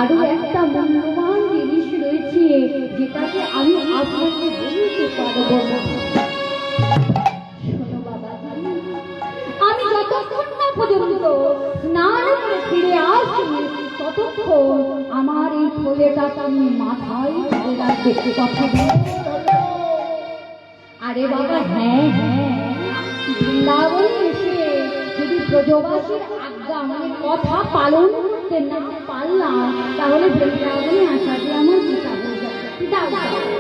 আরো একটা মূল্যবান জিনিস রয়েছে যেটাকে আমি আপনাকে বলতে পারবো না। শোনো বাবাজি, আমি যতক্ষণ না পর্যন্ত স্নান করে ফিরে আসি ততক্ষণ আমার এই থলেটা তুমি মাথায় ধরে রাখবে। কথা বলো। আরে বাবা, হ্যাঁ হ্যাঁ, বৃন্দাবনে এসে যদি ব্রজবাসীর আজ্ঞা মানে কথা পালন করতে না পারলাম তাহলে বৃন্দাবনে আসাতে আমার পিতা হয়ে যাবে।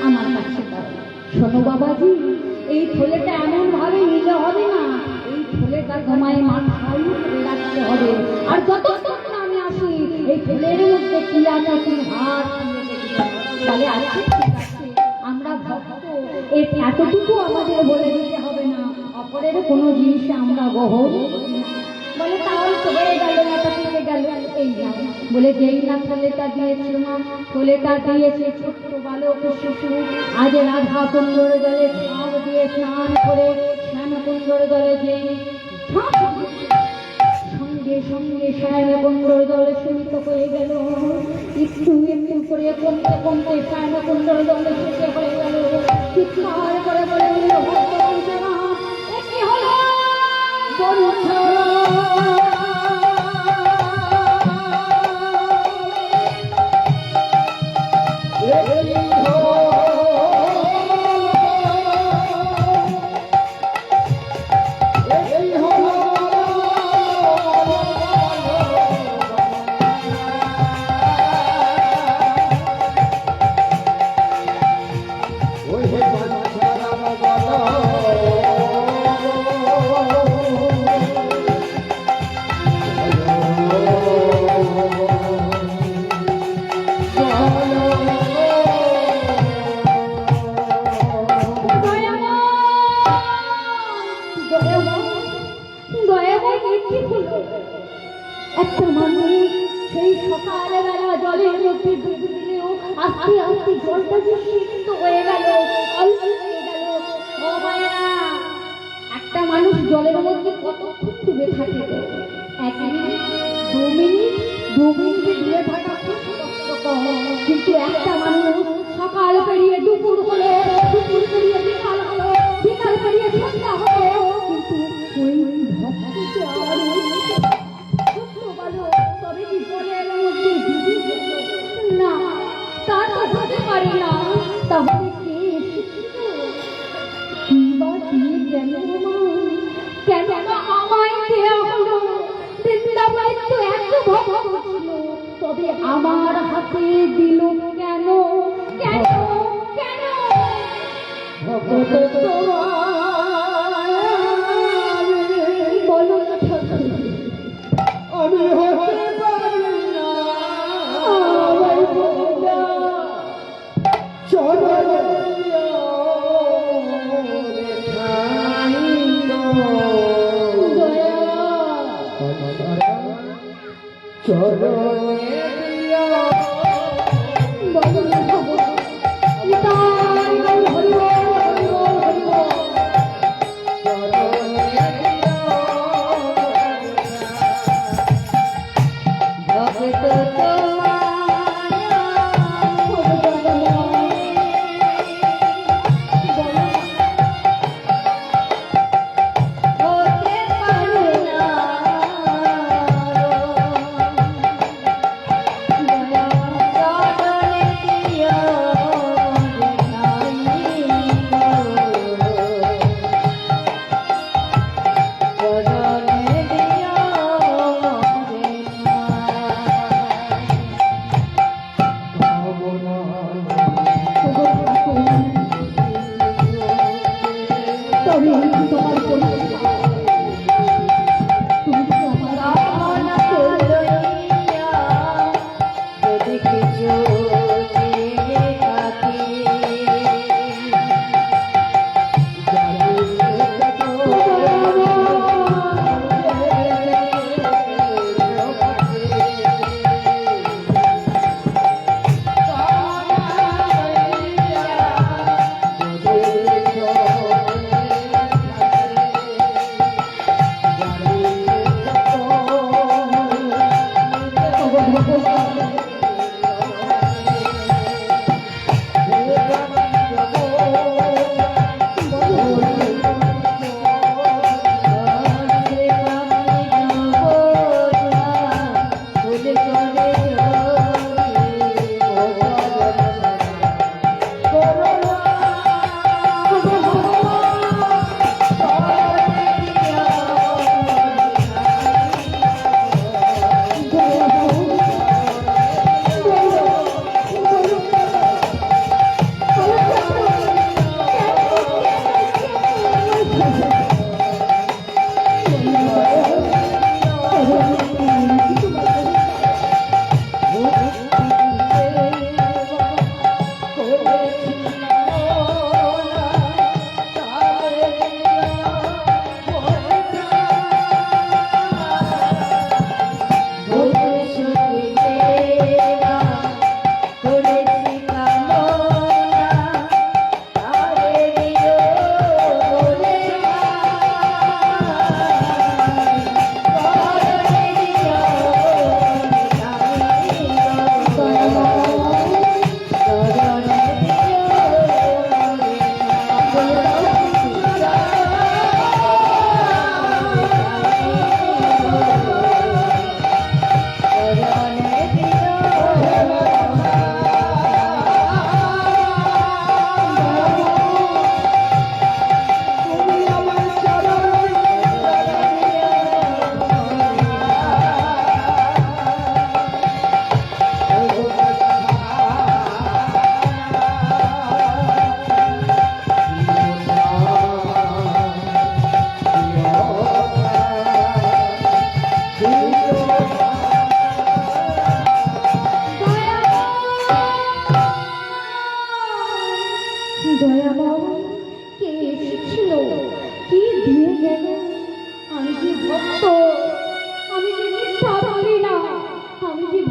আমার কাছে দাও। শোনো বাবাজি, এই থলেটা এমন ভাবে নিতে হবে না, এই থলেটা ঘুমায় মাথায় ধরে রাখতে হবে। আর যতক্ষণ না আমি আসি এই থলের মধ্যে কি আছে তুমি হাত বলে আছে। আমরা ভক্ত, এর এতটুকু আমাদের বলে দিতে হবে না, অপরের কোনো জিনিসে আমরা গ্রহণ বলে তাহলে তো হয়ে গেল, এটা থেকে গেল। এই না বলে যেই না থলেটা দিয়েছে মা, থলেটা দিয়েছে ছোট্ট বালক শিশু, আজ রাধা কুণ্ডর জলে ঝাঁপ দিয়ে স্নান করে শ্যাম কুণ্ডর জলে যেই সঙ্গে সঙ্গে শ্যাম কুণ্ডর জলে সীমিত হয়ে গেল। একটু একটু করে কমতে কমতে শ্যাম কুণ্ডর জলে শেষে হয়ে গেল। চিৎকার করে বলে উঠল ভক্ত না, কি হলো একটা মানুষ সেই সকালবেলা জলের মধ্যে ডুব দিলেও আস্তে আস্তে জলটা যে সিক্ত হয়ে গেল, অল্প হয়ে গেল। ও মায়া, একটা মানুষ জলের মধ্যে কতক্ষণ ডুবে থাকে? 1 মিনিট, 2 মিনিট, 2 মিনিটে ডুবে থাকা খুব কষ্টকর। কিন্তু একটা মানুষ সকাল পেরিয়ে দুপুর হলো, দুপুর পেরিয়ে বিকাল হলো, বিকাল পেরিয়ে সন্ধ্যা হলো, কিন্তু ওই ভক্তকে আর তবে কি জলের মধ্যে না, তা তো হতে পারে না। তাহলে কে বা দিয়ে গেল? কেন আমায় দেয়া হলো? বৃন্দাবনে তো এত ভক্ত ছিল, তবে আমার হাতে দিল কেন? কেন কেন? ভক্ত বলো আমি হতে পারি না, আমার বন্ধা চলো চলো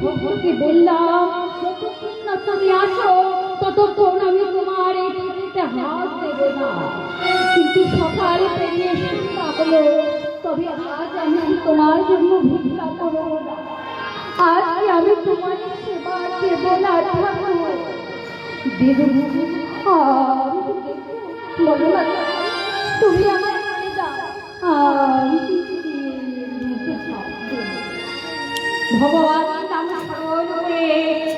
ভগবতী বললাম যতক্ষণ না তুমি আসো ততক্ষণ আমি তোমার এই পৃথিবীতে হাত দেব না। কিন্তু সকাল পেরিয়ে সন্ধ্যা হলো, তবে আজ আমি তোমার জন্য ভিক্ষা করবো না। আজ আমি তোমার সেবা দেব না ঠাকুর, দেব বলো না তুমি আমার বলে দাও আমি ভগবান নাম স্মরণ করে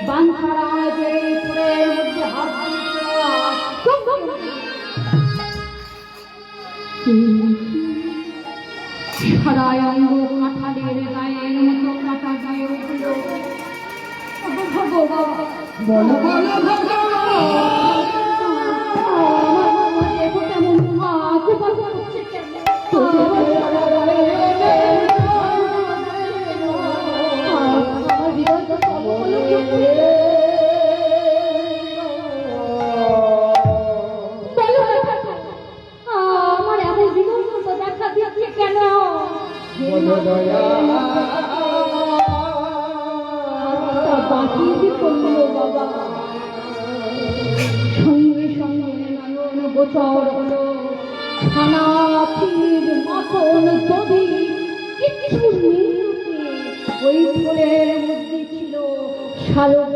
বাঞ্ছারা যে ফুলের মধ্যে হাত সারায় অঙ্গ কাঁঠালের গায়ের মতো কাটা দিয়ে উঠল। ভগবান বলো বলো কেমন হচ্ছে আমার এমন জীবন দেখা দিচ্ছে কেন? বাকি করলো বাবা, সঙ্গে সঙ্গে নয়ন গোচর হলো খানা ক্ষীর মাখন দধি কিছু নেই, ওই ফুলের মধ্যে ছিল শালক